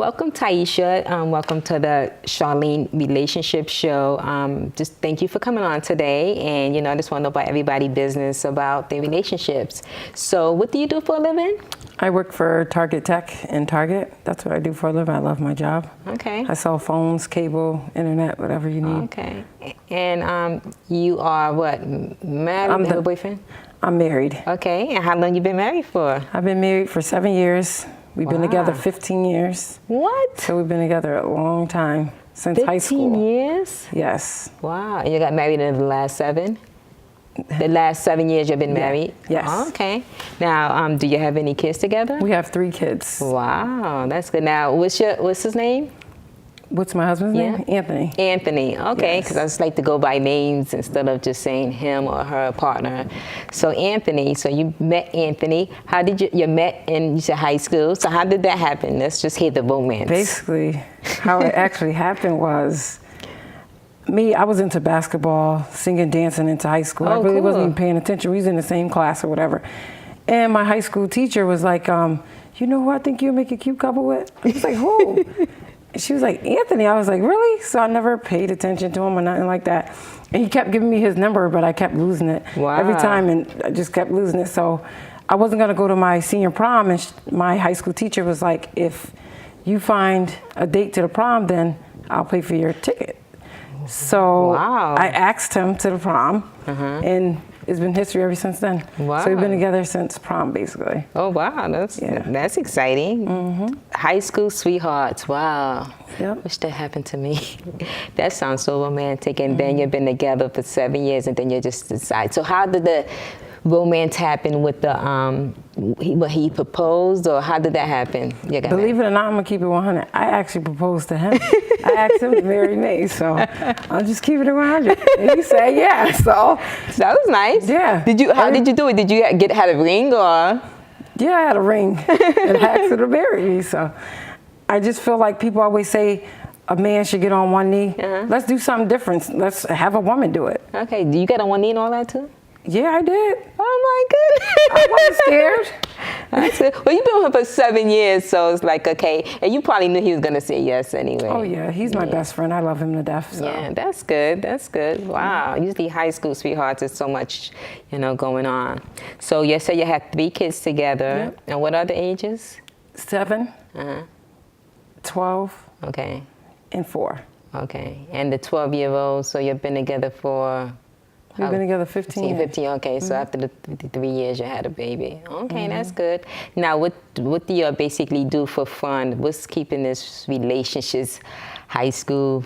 Welcome, Taisha. Welcome to the Charlene Relationship Show. Just thank you for coming on today. And, I just want to know about everybody's business about their relationships. So what do you do for a living? I work for Target Tech in Target. That's what I do for a living. I love my job. Okay. I sell phones, cable, internet, whatever you need. Okay. And you are what? Married? Have a boyfriend? I'm married. Okay. And how long you been married for? I've been married for 7 years. We've been together 15 years. What? So we've been together a long time, since high school. 15 years? Yes. Wow. And you got married in the last 7? The last 7 years you've been married? Yes. Oh, okay. Now, do you have any kids together? We have 3 kids. Wow, that's good. Now, what's his name? What's my husband's name? Anthony. Anthony. Okay, because I just like to go by names instead of just saying him or her partner. So Anthony. So you met Anthony. How did you met in, you said, high school? So how did that happen? Let's just hear the romance. Basically, how it actually happened was, I was into basketball, singing, dancing into high school. I really wasn't even paying attention. We was in the same class or whatever. And my high school teacher was like, you know who I think you'll make a cute couple with? I was like, who? She was like, Anthony. I was like, really? So I never paid attention to him or nothing like that. And he kept giving me his number, but I kept losing it every time, and I just kept losing it. So I wasn't going to go to my senior prom, and my high school teacher was like, if you find a date to the prom, then I'll pay for your ticket. So I asked him to the prom, and it's been history ever since then. Wow. So we've been together since prom, basically. Oh, wow. That's exciting. High school sweethearts. Wow. Yep. Wish that happened to me. That sounds so romantic. And then you've been together for 7 years, and then you just decide. So how did the romance happen with the, he proposed, or how did that happen? Believe it or not, I'm going to keep it 100. I actually proposed to him. I asked him to marry me, so I'll just keep it 100. And he said yeah, so. That was nice. Yeah. How did you do it? Did you had a ring, or? Yeah, I had a ring, and I asked her to marry me, so. I just feel like people always say a man should get on one knee. Let's do something different. Let's have a woman do it. Okay, do you get on one knee and all that too? Yeah, I did. Oh my goodness. I wasn't scared. That's good. Well, you've been with him for 7 years, so it's like, okay. And you probably knew he was going to say yes anyway. Oh, yeah. He's my best friend. I love him to death. So. Yeah, that's good. That's good. Wow. Usually high school sweethearts, there's so much, going on. So you said you had 3 kids together. Yep. And what are the ages? 7, 12, okay, and 4. Okay. And the 12-year-old, so you've been together for... We've been together 15 years. 15, okay. So after the 3 years, you had a baby. Okay, that's good. Now, what do you basically do for fun? What's keeping this relationships, high school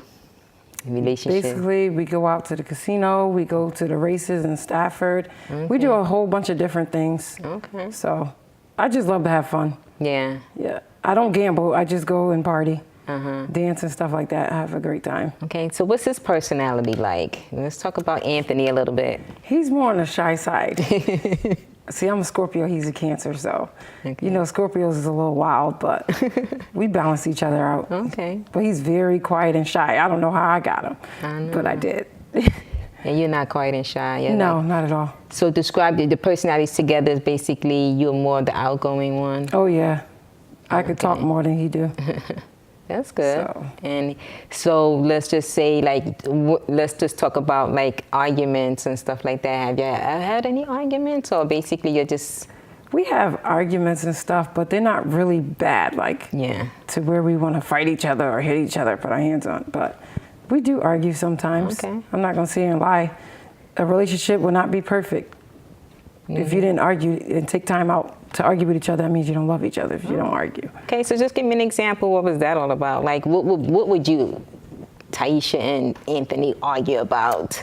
relationship? Basically, we go out to the casino. We go to the races in Stafford. We do a whole bunch of different things. Okay. So I just love to have fun. Yeah. Yeah. I don't gamble. I just go and party. Dance and stuff like that. I have a great time. Okay, so what's his personality like? Let's talk about Anthony a little bit. He's more on the shy side. See, I'm a Scorpio, he's a Cancer, so Scorpios is a little wild, but we balance each other out. Okay. But he's very quiet and shy. I don't know how I got him, but I did. And you're not quiet and shy? No, not at all. So describe the personalities together is basically you're more the outgoing one? Oh, yeah. I could talk more than he do. That's good. And so let's just say, let's just talk about arguments and stuff like that. Have you had any arguments, or basically you're just? We have arguments and stuff, but they're not really bad, to where we want to fight each other or hit each other, put our hands on. But we do argue sometimes. Okay. I'm not going to sit here and lie. A relationship will not be perfect. If you didn't argue and take time out to argue with each other, that means you don't love each other if you don't argue. Okay, so just give me an example. What was that all about? What would you, Taisha and Anthony, argue about?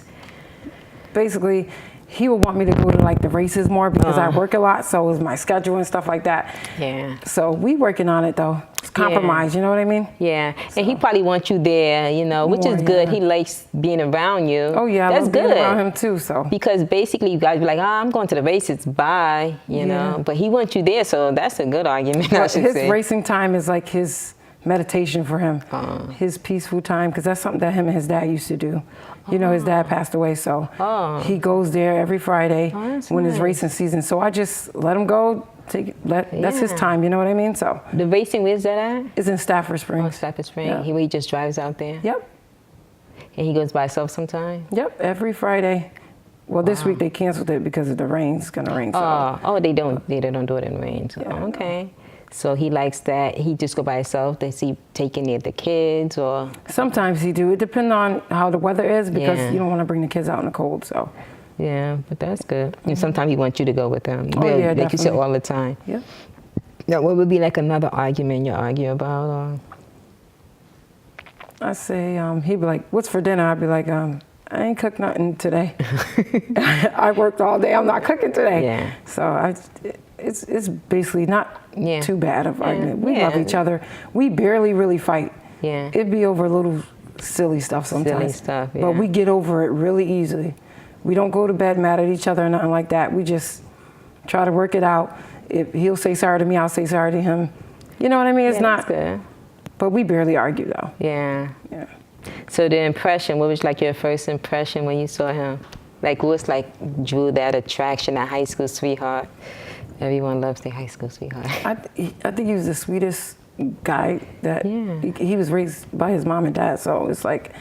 Basically, he would want me to go to the races more because I work a lot, so it's my schedule and stuff like that. Yeah. So we working on it though. It's compromise, you know what I mean? Yeah. So. And he probably wants you there, which is good. He likes being around you. Oh yeah, that's good. Being around him too. So because basically you guys be like, I'm going to the races, bye, you know. But he wants you there, so that's a good argument. His racing time is his meditation for him, his peaceful time, because that's something that him and his dad used to do. You know, his dad passed away, so he goes there every Friday when it's racing season. So I just let him go. That's his time, you know what I mean? So the racing, where's that at? It's in Stafford Springs. Oh, Stafford Springs. Yeah. He just drives out there? Yep. And he goes by himself sometime? Yep, every Friday. Well, this week they canceled it because of the rain. It's gonna rain. So. They don't do it in rain. So, okay. So he likes that. He just go by himself. Does he take any of the kids or? Sometimes he do. It depends on how the weather is because you don't want to bring the kids out in the cold. So. Yeah, but that's good. And sometimes he wants you to go with him. Oh, yeah, like definitely. you said, all the time. Yeah. Now, what would be like another argument you argue about? Or? I say, he'd be like, "What's for dinner?" I'd be like, "I ain't cooked nothing today. I worked all day. I'm not cooking today." Yeah. So it's basically not too bad of argument. We love each other. We barely really fight. Yeah. It'd be over little silly stuff sometimes. Silly stuff, yeah. But we get over it really easily. We don't go to bed mad at each other or nothing like that. We just try to work it out. If he'll say sorry to me, I'll say sorry to him. You know what I mean? It's not that's good. But we barely argue though. Yeah. Yeah. So the impression, what was like your first impression when you saw him? Like what's like drew that attraction, that high school sweetheart? Everyone loves their high school sweetheart. I think he was the sweetest guy that he was raised by his mom and dad, so it's like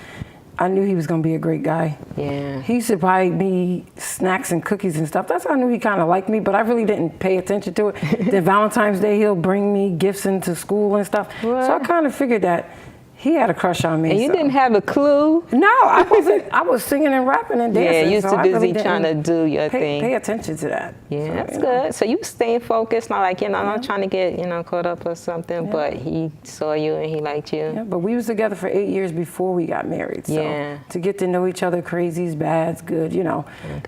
I knew he was gonna be a great guy. Yeah. He used to buy me snacks and cookies and stuff. That's how I knew he kind of liked me, but I really didn't pay attention to it. Then Valentine's Day, he'll bring me gifts into school and stuff. What? So I kind of figured that he had a crush on me. And you so. didn't have a clue? No, I wasn't. I was singing and rapping and dancing. Yeah, you so too I busy really trying to do your thing. Pay attention to that. Yeah, So, that's you know. good. So you staying focused, not like, not trying to get, caught up or something, but he saw you and he liked you. Yeah, but we was together for 8 years before we got married. So to get to know each other, crazies, bads, good,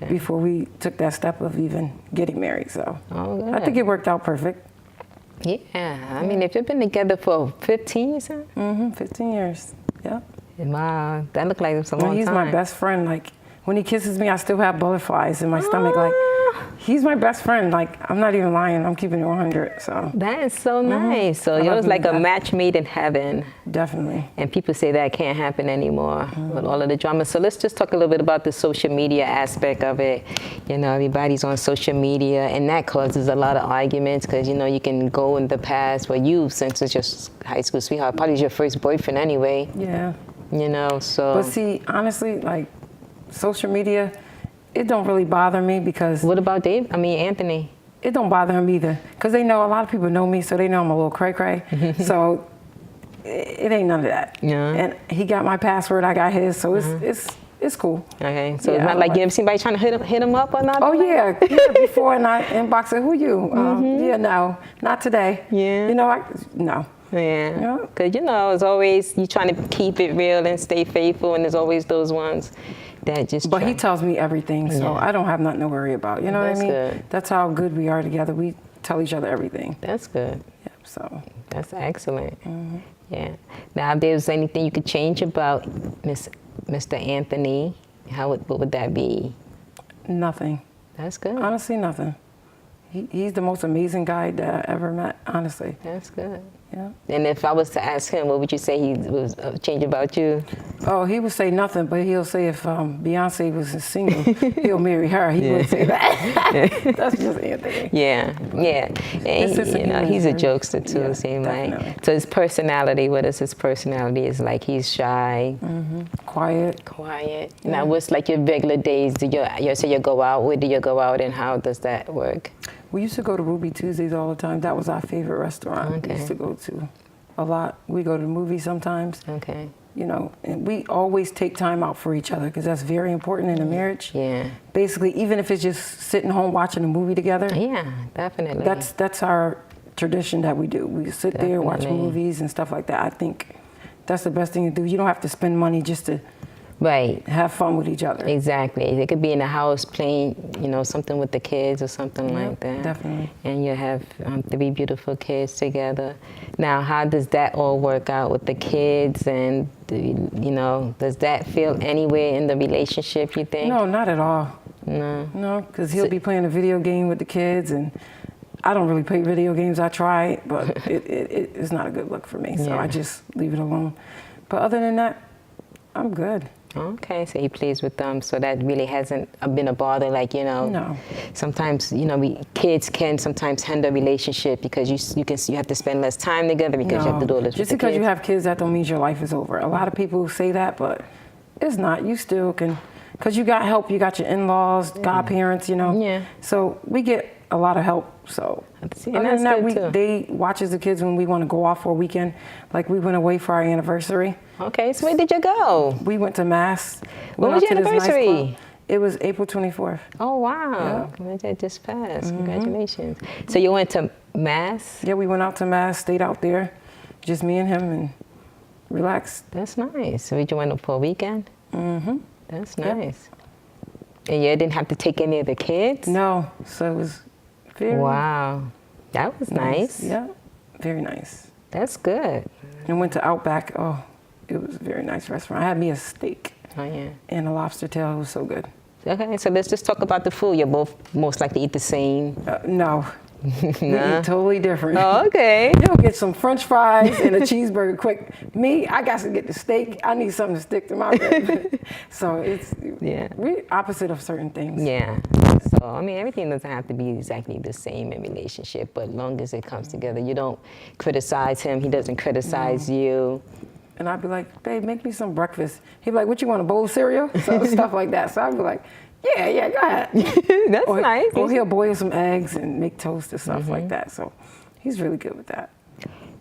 before we took that step of even getting married. So I think it worked out perfect. Yeah, I mean, if you've been together for 15, you said? 15 years. Yeah. Wow, that looked like it was a long time. He's my best friend. Like, when he kisses me, I still have butterflies in my stomach. Like, he's my best friend. Like, I'm not even lying. I'm keeping it 100. So that is so nice. So it was like a match made in heaven. Definitely. And people say that can't happen anymore with all of the drama. So let's just talk a little bit about the social media aspect of it. Everybody's on social media, and that causes a lot of arguments because, you can go in the past. Well, you, since it's your high school sweetheart, probably your first boyfriend anyway. Yeah. So. But see, honestly, like, social media, it don't really bother me because... What about Anthony? It don't bother him either because they know a lot of people know me, so they know I'm a little cray-cray. So it ain't none of that. Yeah. And he got my password, I got his, so it's cool. Okay, so it's not like you ever seen anybody trying to hit him up or not? Oh yeah, before, and I inboxed it, who you? Yeah, no, not today. Yeah. No. Yeah, because it's always you trying to keep it real and stay faithful, and there's always those ones that just. But he tells me everything, so I don't have nothing to worry about. You know what I mean? Good. That's how good we are together. We tell each other everything. That's good. Yep. So. That's excellent. Yeah. Now, if there's anything you could change about Mr. Anthony, what would that be? Nothing. That's good. Honestly, nothing. He's the most amazing guy that I ever met, honestly. That's good. Yeah. And if I was to ask him, what would you say he was change about you? Oh, he would say nothing, but he'll say if Beyonce was single, he'll marry her. He would say that. That's just Anthony. Yeah. And he's a jokester too, it seems like. So his personality, what is his personality? Is like he's shy. Quiet. Yeah. Now, what's like your regular days? Do you say you go out? Where do you go out, and how does that work? We used to go to Ruby Tuesdays all the time. That was our favorite restaurant. We used to go to a lot. We go to the movies sometimes. Okay. And we always take time out for each other because that's very important in a marriage. Yeah. Basically, even if it's just sitting home watching a movie together. Yeah, definitely. That's our tradition that we do. We sit there, watch movies and stuff like that. I think that's the best thing to do. You don't have to spend money just to have fun with each other. Exactly. They could be in the house playing, something with the kids or something like that. Definitely. And you have 3 beautiful kids together. Now, how does that all work out with the kids? And, does that feel anywhere in the relationship, you think? No, not at all. No. No, because he'll be playing a video game with the kids, and I don't really play video games. I try, but it's not a good look for me. So I just leave it alone. But other than that, I'm good. Okay, so he plays with them, so that really hasn't been a bother, like, you know. No. Sometimes, you know, kids can sometimes hinder a relationship because you have to spend less time together because you have to do all this Just with the because kids. you have kids, that don't mean your life is over. A lot of people say that, but it's not. You still can, because you got help. You got your in-laws, godparents, you know. Yeah. So we get a lot of help. So And other that's than that, good, too. they watches the kids when we want to go off for a weekend. Like we went away for our anniversary. Okay, so where did you go? We went to Mass. When Went was out your to this nice club. anniversary? It was April 24th. Oh, wow. That just passed. Congratulations. So you went to Mass? Yeah, we went out to Mass, stayed out there, just me and him, and relaxed. That's nice. So you went for a weekend? Mm-hmm. That's Yep. nice. And you didn't have to take any of the kids? No, so it was very Wow. That was nice. Yeah, very nice. That's good. And went to Outback. Oh, it was a very nice restaurant. I had me a steak Oh, yeah. and a lobster tail. It was so good. Okay, so let's just talk about the food. You're both most likely eat the same. No, we eat totally different. Oh, okay. You'll get some French fries and a cheeseburger quick. Me, I got to get the steak. I need something to stick to my rib. So it's we're opposite of certain things. Yeah. So, I mean, everything doesn't have to be exactly the same in relationship, but long as it comes together, you don't criticize him, he doesn't criticize you. And I'd be like, babe, make me some breakfast. He'd be like, what, you want, a bowl of cereal? So stuff like that. So I'd be like, yeah, go ahead. That's nice. Or he'll boil some eggs and make toast and stuff like that. So he's really good with that.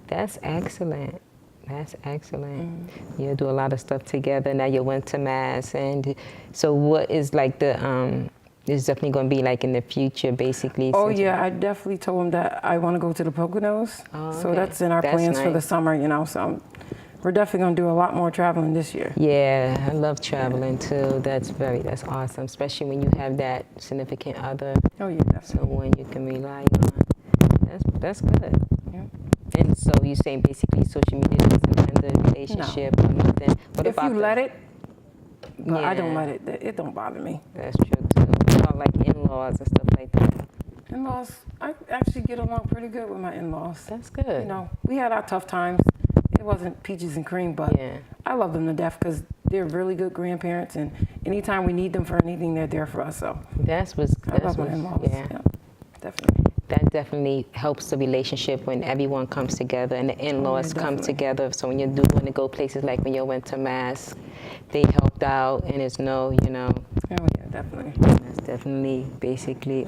That's excellent. That's excellent. You do a lot of stuff together. Now you went to Mass. And so what is like the, is definitely going to be like in the future, basically? Oh, yeah, I definitely told him that I want to go to the Poconos. Oh, So okay. that's in our plans for the summer, you know. So we're definitely going to do a lot more traveling this year. Yeah, I love traveling too. That's awesome, especially when you have that significant other, Oh, yeah, definitely. someone you can rely on. That's good. Yeah. And so you're saying basically social media doesn't end the relationship or nothing. What If about you let it, but I don't Yeah. let it. It don't bother me. That's true too. What about like in-laws and stuff like that? In-laws, I actually get along pretty good with my in-laws. That's good. You know, we had our tough times. It wasn't peaches and cream, but Yeah. I love them to death because they're really good grandparents, and anytime we need them for anything, they're there for us. So I love my in-laws. yeah. Definitely. That definitely helps the relationship when everyone comes together and the in-laws come definitely. together. So when you do want to go places like when you went to Mass, they helped out, and it's Oh yeah, definitely. that's definitely basically.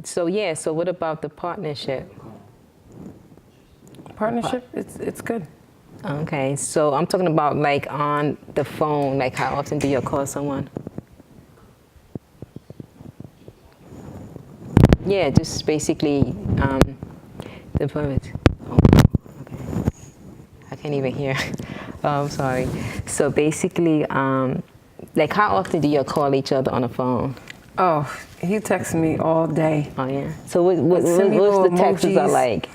So yeah. So what about the partnership? Partnership, it's good. Okay. So I'm talking about like on the phone. Like how often do you call someone? Yeah, just basically the permit. Oh, okay. I can't even hear. Oh, I'm sorry. So basically, like how often do you call each other on the phone? Oh, he texts me all day. Oh yeah. So what's Send me the little texts are emojis. like?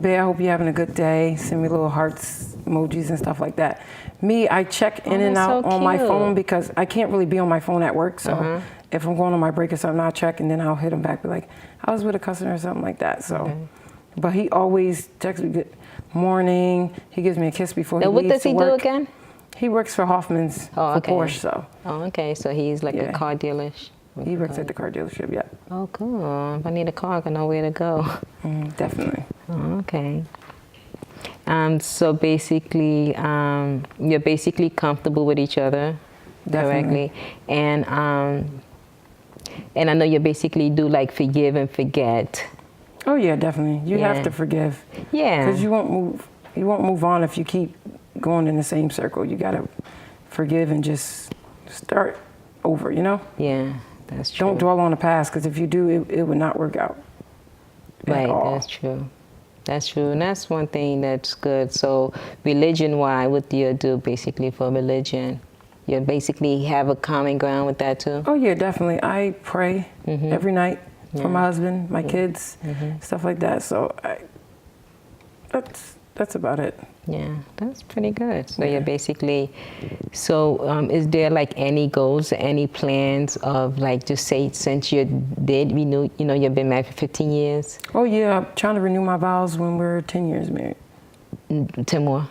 Babe, I hope you're having a good day. Send me little hearts, emojis, and stuff like that. Me, I check in and that's out so on my cute. phone because I can't really be on my phone at work. So if I'm going on my break or something, I'll check and then I'll hit him back, be like, I was with a customer or something like that. So, but he always texts me good morning. He gives me a kiss before he And what leaves does to he work. do again? He works for Hoffman's Oh, for okay. Porsche. So Oh, okay. So he's like a Yeah. car dealership. he works at the car dealership. Yeah, Oh, cool. If I need a car, I know where to go. definitely. Oh, okay. So basically, you're basically comfortable with each other, Definitely. correctly, and I know you basically do like forgive and forget. Oh yeah, definitely. You Yeah. have to forgive. Yeah. Because you won't move on if you keep going in the same circle. You gotta forgive and just start over, you know? Yeah, that's true. Don't dwell on the past, because if you do, it would not work out. at Right, all. that's true. That's true, and that's one thing that's good. So religion-wise, what do you do basically for religion? You basically have a common ground with that too? Oh yeah, definitely. I pray every night for my husband, my kids, stuff like that. So that's about it. Yeah, that's pretty good. So you're basically, is there like any goals, any plans of like, just say since you did renew, you've been married for 15 years? Oh yeah, I'm trying to renew my vows when we're 10 years married. 10 more?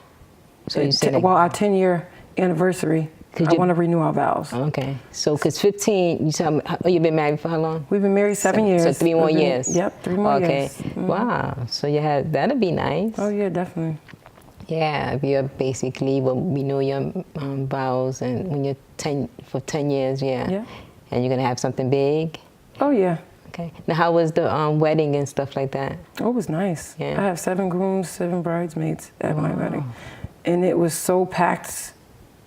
So you said well, our 10-year anniversary, I want to renew our vows. Okay, so because 15, you said, you've been married for how long? We've been married 7 years. So 3 more years? Yep, 3 more years. Okay, wow, so that'll be nice. Oh yeah, definitely. Yeah, if you're basically, renew your vows and when you're 10 years, yeah. And you're gonna have something big? Oh yeah. Okay, now how was the wedding and stuff like that? Oh, it was nice. Yeah. I have 7 grooms, 7 bridesmaids at my wedding. And it was so packed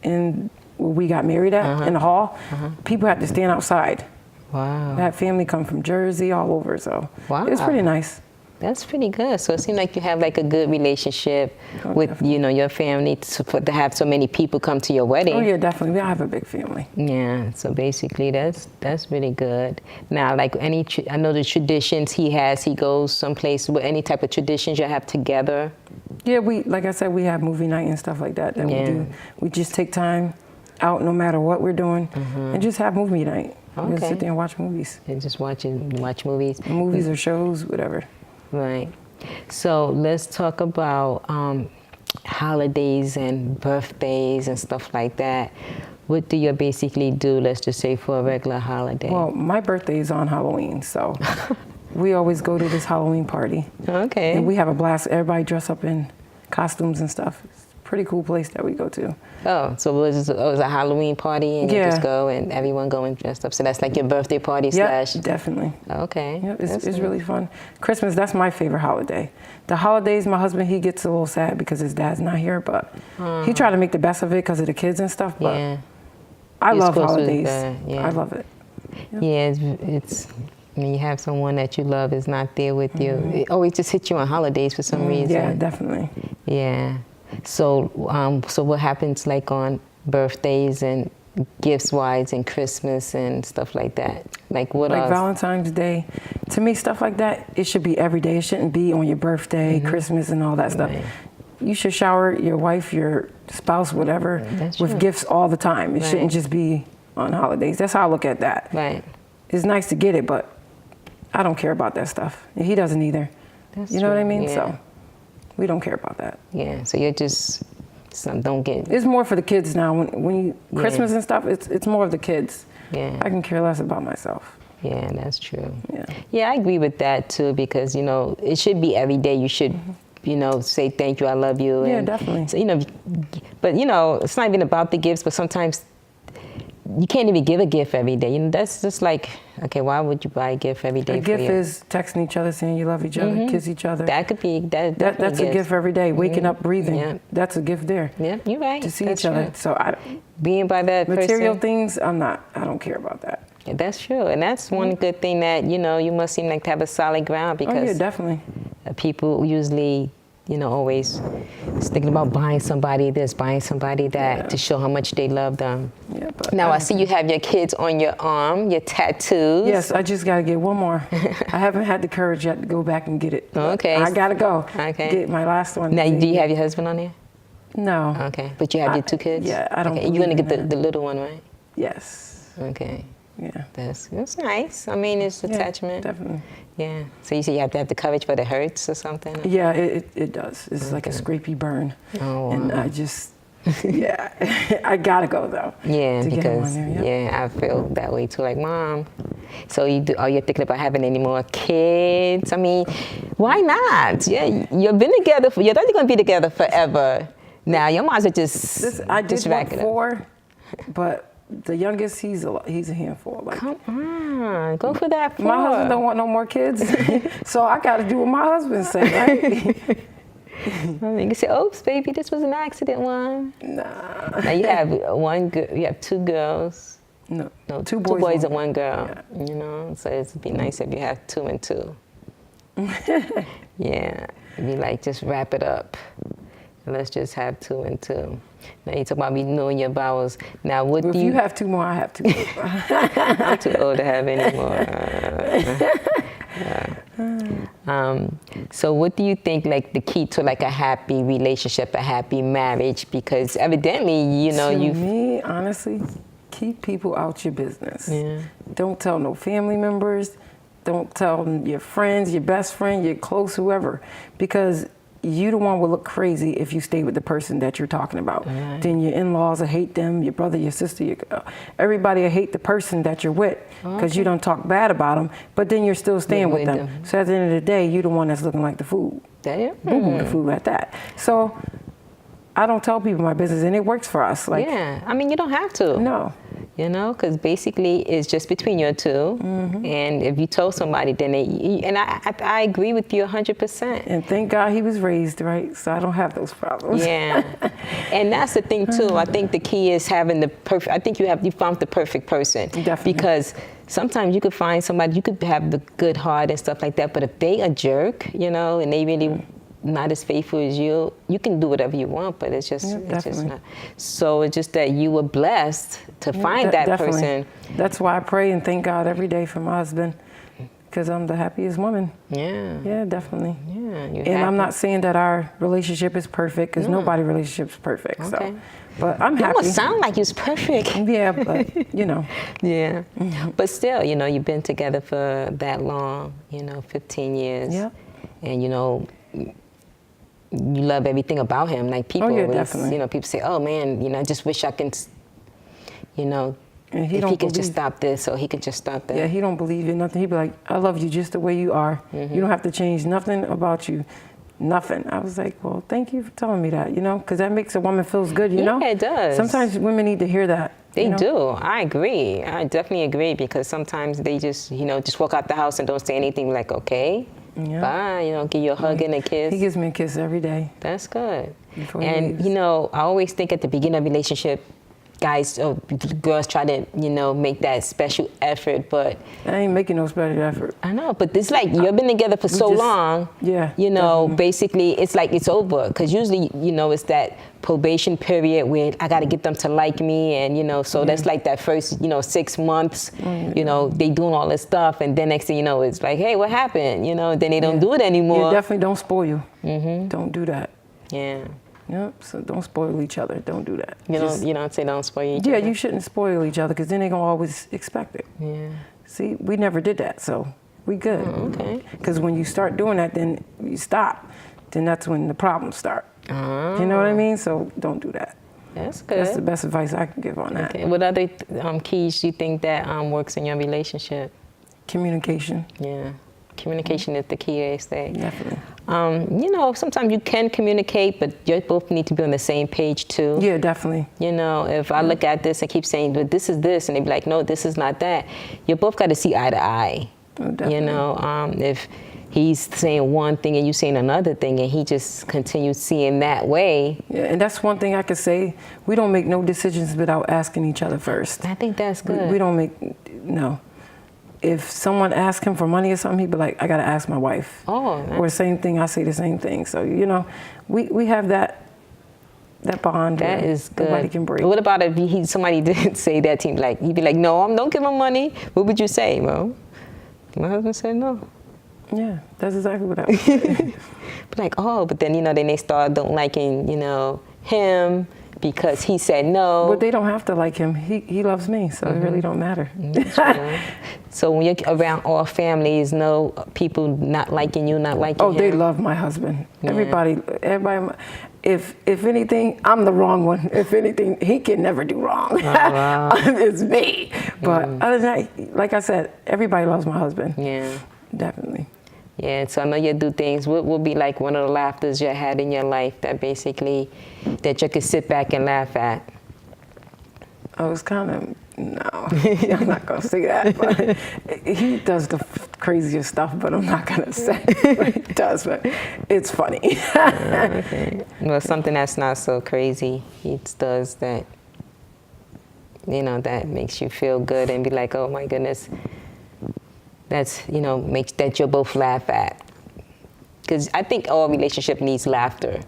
in where we got married at, in the hall. People had to stand outside. Wow. I had family come from Jersey, all over, so wow. It was pretty nice. That's pretty good. So it seems like you have like a good relationship with, definitely. Your family to have so many people come to your wedding. Oh yeah, definitely. I have a big family. Yeah, so basically that's really good. Now, like I know the traditions he goes someplace with any type of traditions you have together. Yeah, like I said, we have movie night and stuff like that we do. We just take time out no matter what we're doing and just have movie night. Okay. Just sit there and watch movies. And just watch movies. Movies or shows, whatever. Right. So let's talk about holidays and birthdays and stuff like that. What do you basically do, let's just say, for a regular holiday? Well, my birthday is on Halloween, so we always go to this Halloween party. Okay. And we have a blast. Everybody dress up in costumes and stuff. It's a pretty cool place that we go to. Oh, so it was a Halloween party and you just go and everyone going dressed up. So that's like your birthday party slash? Yeah, definitely. Okay. Yep, it's really fun. Christmas, that's my favorite holiday. The holidays, my husband, he gets a little sad because his dad's not here, but he tried to make the best of it because of the kids and stuff, but I love holidays. I love it. Yep. Yeah, it's when you have someone that you love is not there with you. It always just hits you on holidays for some reason. Yeah, definitely. Yeah. So, so what happens like on birthdays and gifts wise and Christmas and stuff like that? Like what else? Like Valentine's Day. To me, stuff like that, it should be every day. It shouldn't be on your birthday, Christmas and all that stuff. You should shower your wife, your spouse, whatever, with gifts all the time. It shouldn't just be on holidays. That's how I look at that. Right. It's nice to get it, but I don't care about that stuff. And he doesn't either. You know what I mean? Yeah. So we don't care about that. Yeah, so you're just, don't get... It's more for the kids now. When Christmas and stuff, it's more of the kids. Yeah. I can care less about myself. Yeah, that's true. Yeah. Yeah, I agree with that too, because, it should be every day. You should, say thank you, I love you. Yeah, and definitely. So, but, it's not even about the gifts, but sometimes you can't even give a gift every day. That's just like, okay, why would you buy a gift every day? A gift is texting each other, saying you love each other, kiss each other. That could be, that's a gift every day. Waking up, breathing. That's a gift there. Yeah, you're right. To see each other. So being by that material person, things, I don't care about that. Yeah, that's true. And that's one good thing that, you must seem like to have a solid ground because yeah, definitely. People usually, always thinking about buying somebody this, buying somebody that to show how much they love them. Yeah, but now I see you have your kids on your arm, your tattoos. Yes, I just got to get one more. I haven't had the courage yet to go back and get it. Okay. I got to go. Okay. Get my last one. Now, do you have your husband on there? No. Okay, but you have your 2 kids? Yeah, I don't. Okay. You're going to get the little one, right? Yes. Okay. Yeah. That's nice. I mean, it's attachment. Definitely. Yeah. So you say you have to have the courage, but it hurts or something? Yeah, it does. It's like a scrapey burn. Oh, wow. And I just, I gotta go though. Yeah, to because get him on there, I feel that way too. Like, Mom. So are you thinking about having any more kids? I mean, why not? Yeah, you've been together you're not going to be together forever. Now your might as well just I did rack want it up. 4, but the youngest, he's a handful. Like, Come on, go for that 4. my husband don't want no more kids, so I got to do what my husband said, right? I mean, you say, "Oops, baby, this was an accident one." Nah. Now you have you have 2 girls. No, No, 2 2 boys one and 1 girl. Yeah. So it'd be nice if you have 2 and 2. Yeah, it'd be like just wrap it up. Let's just have 2 and 2. Now you talk about renewing your vows. Now what if do you have 2 more, I have 2 more. I'm too old to have any more. So what do you think, like, the key to, like, a happy relationship, a happy marriage? Because evidently, you know, To me, honestly, keep people out your business. Yeah. Don't tell no family members. Don't tell your friends, your best friend, your close whoever, because you the one will look crazy if you stay with the person that you're talking about. Right. Then your in-laws will hate them, your brother, your sister, everybody will hate the person that you're with because you don't talk bad about them, but then you're still staying with them. So at the end of the day, you're the one that's looking like the fool. Boo-boo the fool at that. So I don't tell people my business, and it works for us. Like, yeah, I mean, you don't have to. No. You know, because basically it's just between you two. And if you told somebody, then I agree with you 100%. And thank God he was raised right, so I don't have those problems. Yeah, and that's the thing too. I think the key is having the perfect. I think you found the perfect person. Definitely. Because sometimes you could find somebody, you could have the good heart and stuff like that, but if they a jerk, you know, and they really not as faithful as you, you can do whatever you want, but it's just not. So it's just that you were blessed to find that definitely. person. That's why I pray and thank God every day for my husband, because I'm the happiest woman. Yeah. Yeah, definitely. Yeah. And I'm not saying that our relationship is perfect, because nobody's relationship is perfect. Okay. So, but I'm You happy. almost sound like it's perfect. Yeah, but you know. Yeah. But still, you know, you've been together for that long, you know, 15 years. Yeah. And, you know, you love everything about him. Like people always, definitely. you know, people say, oh man, you know, I just wish I can, you know, And if he could just stop this or he could just stop that. Yeah, he don't believe in nothing. He be like, I love you just the way you are. You don't have to change nothing about you. Nothing. I was like, well, thank you for telling me that, you know, because that makes a woman feels good, you know? Yeah, it does. Sometimes women need to hear that. They do. I agree. I definitely agree, because sometimes they just, you know, just walk out the house and don't say anything, like, okay, bye, you know, give you a hug and a kiss. He gives me a kiss every day. That's good. Before he And, leaves. you know, I always think at the beginning of a relationship, guys or girls try to, you know, make that special effort, but I ain't making no special effort. I know, but it's like you've been together for so long. Yeah, you know, definitely. basically it's like it's over, because usually, you know, it's that probation period where I got to get them to like me, and you know, so that's like that first, you know, 6 months. You know, they doing all this stuff, and then next thing you know, it's like, hey, what happened? You know, then they don't do it anymore. Yeah, definitely don't spoil you. Don't do that. Yeah. Yep. So don't spoil each other. Don't do that. You don't say don't spoil each Yeah, other. you shouldn't spoil each other, because then they gonna always expect it. Yeah. See, we never did that, so we good. Okay. Because when you start doing that, then you stop. Then that's when the problems start. You know what I mean? So don't do that. That's good. That's the best advice I can give on that. Okay. What other keys do you think that works in your relationship? Communication. Yeah. Communication is the key, they say. Definitely. You know, sometimes you can communicate, but you both need to be on the same page too. Yeah, definitely. You know, if I look at this and keep saying, but this is this, and they be like, no, this is not that, you both got to see eye to eye. Oh, definitely. You know, if he's saying one thing and you saying another thing, and he just continues seeing that way. Yeah, and that's one thing I could say. We don't make no decisions without asking each other first. I think that's good. We don't make, no. If someone asks him for money or something, he'd be like, I got to ask my wife. Oh, nice. Or same thing, I say the same thing. So, you know, we have that bond. That is good. Nobody can break. But what about if somebody didn't say that to him? Like, he'd be like, no, don't give him money. What would you say? Well, my husband said no. Yeah, that's exactly what I would say. But like, oh, but then, you know, then they start don't liking, you know, him because he said no. But they don't have to like him. He loves me, so it really don't matter. So when you're around all families, no people not liking you, not liking him? Oh, they love my husband. Yeah. Everybody. If anything, I'm the wrong one. If anything, he can never do wrong. Oh, wow. It's me. But other than that, like I said, everybody loves my husband. Yeah. Definitely. Yeah, so I know you do things. What would be like one of the laughters you had in your life that basically, that you could sit back and laugh at? I was kind of, no, I'm not going to say that. But he does the craziest stuff, but I'm not going to say what he does, but it's funny. Okay. Well, something that's not so crazy, he does that, you know, that makes you feel good and be like, oh my goodness. That's, you know, makes that you'll both laugh at. because I think all relationship needs laughter.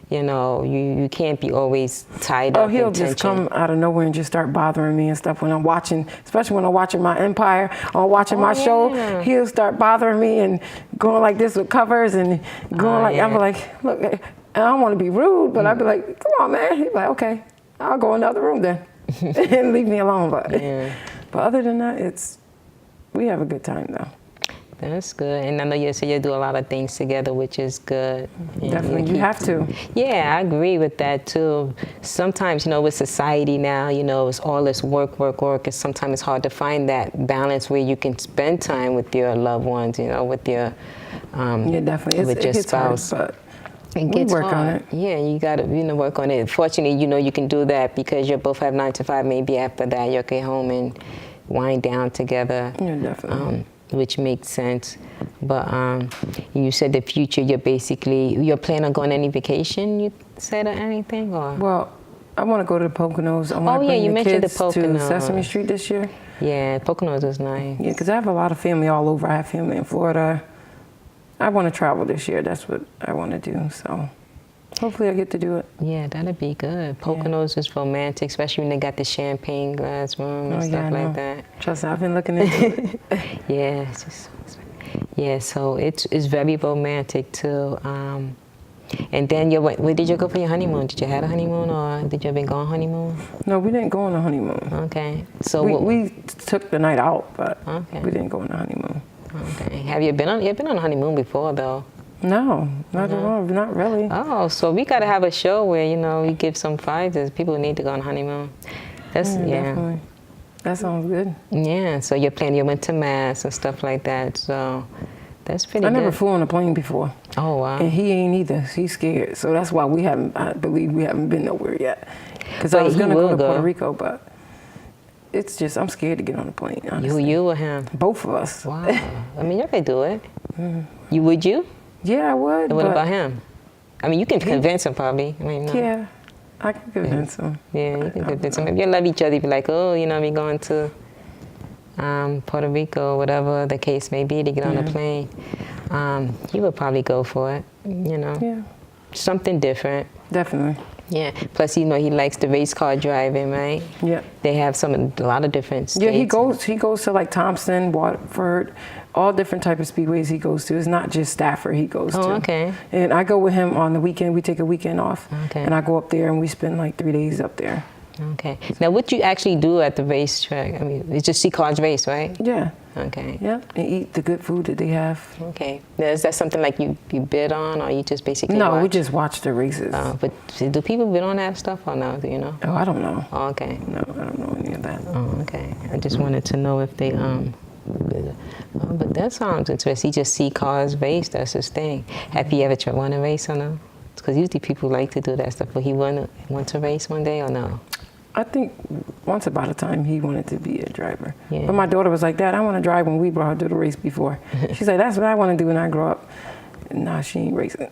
You know, you can't be always tied up. Oh, he'll in just tension. come out of nowhere and just start bothering me and stuff when I'm watching, especially when I'm watching my Empire or watching my show. He'll start bothering me and going like this with covers and going like, I'm like, look, I don't want to be rude, but I'd be like, come on, man. He'd be like, okay, I'll go in the other room then and leave me alone. But other than that, we have a good time though. That's good. And I know you said you do a lot of things together, which is good. Definitely, you have to. Yeah, I agree with that too. Sometimes, you know, with society now, you know, it's all this work, and sometimes it's hard to find that balance where you can spend time with your loved ones, you know, with your definitely. with your spouse. Hard, but it gets work hard. on it. Yeah, you got to, you know, work on it. Fortunately, you know, you can do that because you both have 9 to 5. Maybe after that, you'll get home and wind down together. Yeah, definitely. Which makes sense. But you said the future, you're planning on going on any vacation, you said, or anything? Or? Well, I want to go to the Poconos. I want to bring the kids to Sesame Street this year. Yeah, Poconos is nice. Yeah, because I have a lot of family all over. I have family in Florida. I want to travel this year. That's what I want to do. So hopefully I get to do it. Yeah, that'd be good. Poconos is romantic, especially when they got the champagne glass room and stuff like that. Trust me, I've been looking into it. Yeah, so it's very romantic too. And then where did you go for your honeymoon? Did you have a honeymoon, or did you ever go on honeymoon? No, we didn't go on a honeymoon. Okay, so we took the night out, but we didn't go on a honeymoon. Okay, have you been on a honeymoon before though? No, not at all. Not really. Oh, so we got to have a show where, you know, we give some prizes. People need to go on honeymoon. That's Definitely. That sounds good. Yeah, so you went to Mass and stuff like that. So that's pretty good. I never flew on a plane before. Oh, wow. And he ain't either. He's scared. So that's why I believe we haven't been nowhere yet. Because I was going to go to Puerto Rico, but it's just, I'm scared to get on a plane, honestly. You or him? Both of us. Wow. I mean, you could do it. Would you? Yeah, I would. And what about him? I mean, you can convince him probably. I mean, no. Yeah, I can convince him. Yeah, you can convince him. If you love each other, you'd be like, oh, you know, we're going to Puerto Rico, whatever the case may be, to get on a plane. He would probably go for it, you know. Yeah. Something different. Definitely. Yeah. Plus, you know, he likes the race car driving, right? Yeah. They have a lot of different states. Yeah, he goes to like Thompson, Watford, all different type of speedways he goes to. It's not just Stafford he goes to. Oh, okay. And I go with him on the weekend. We take a weekend off. Okay. And I go up there and we spend like 3 days up there. Okay. Now, what you actually do at the racetrack? I mean, it's just see cars race, right? Yeah. Okay. Yeah. And eat the good food that they have. Okay. Now, is that something like you bid on, or you just basically No, we just watch the races. But do people bid on that stuff or no? Do you know? Oh, I don't know. Oh, okay. No, I don't know any of that. Oh, okay. I just wanted to know if they but that sounds interesting. He just see cars race. That's his thing. Have you ever won a race or no? Because usually people like to do that stuff. But he want to race one day or no? I think once upon a time he wanted to be a driver. Yeah. But my daughter was like, Dad, I want to drive when we brought her to the race before. She's like, that's what I want to do when I grow up. Nah, she ain't racing.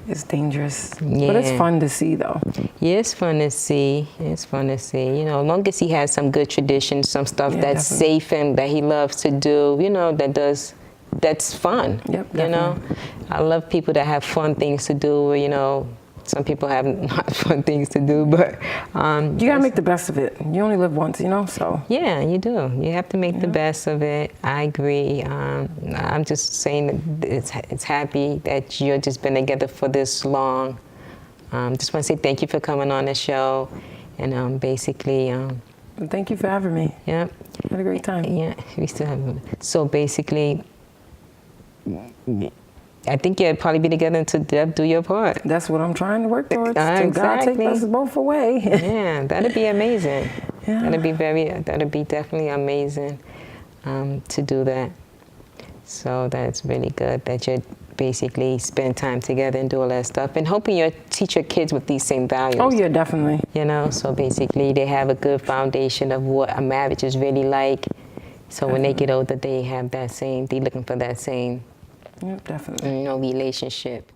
It's dangerous. Yeah. But it's fun to see though. Yeah, it's fun to see. It's fun to see. You know, as long as he has some good traditions, some stuff that's definitely. safe and that he loves to do, you know, that's fun. Yep, you know, I love people that have fun things to do. You know, some people have not fun things to do, but you gotta make the best of it. You only live once, you know. So yeah, you do. You have to make the best of it. I agree. I'm just saying that it's happy that you've just been together for this long. Just want to say thank you for coming on the show, and basically. Thank you for having me. Yeah. Had a great time. Yeah, we still have. So basically, I think you'd probably be together until death do your part. That's what I'm trying to work towards. Exactly. God take us both away. Yeah, that'd be amazing. Yeah. That'd be definitely amazing to do that. So that's really good that you basically spend time together and do all that stuff, and hoping you teach your kids with these same values. Oh yeah, definitely. You know, so basically they have a good foundation of what a marriage is really like. So when they get older, they have they're looking for that same, Yep, definitely. relationship.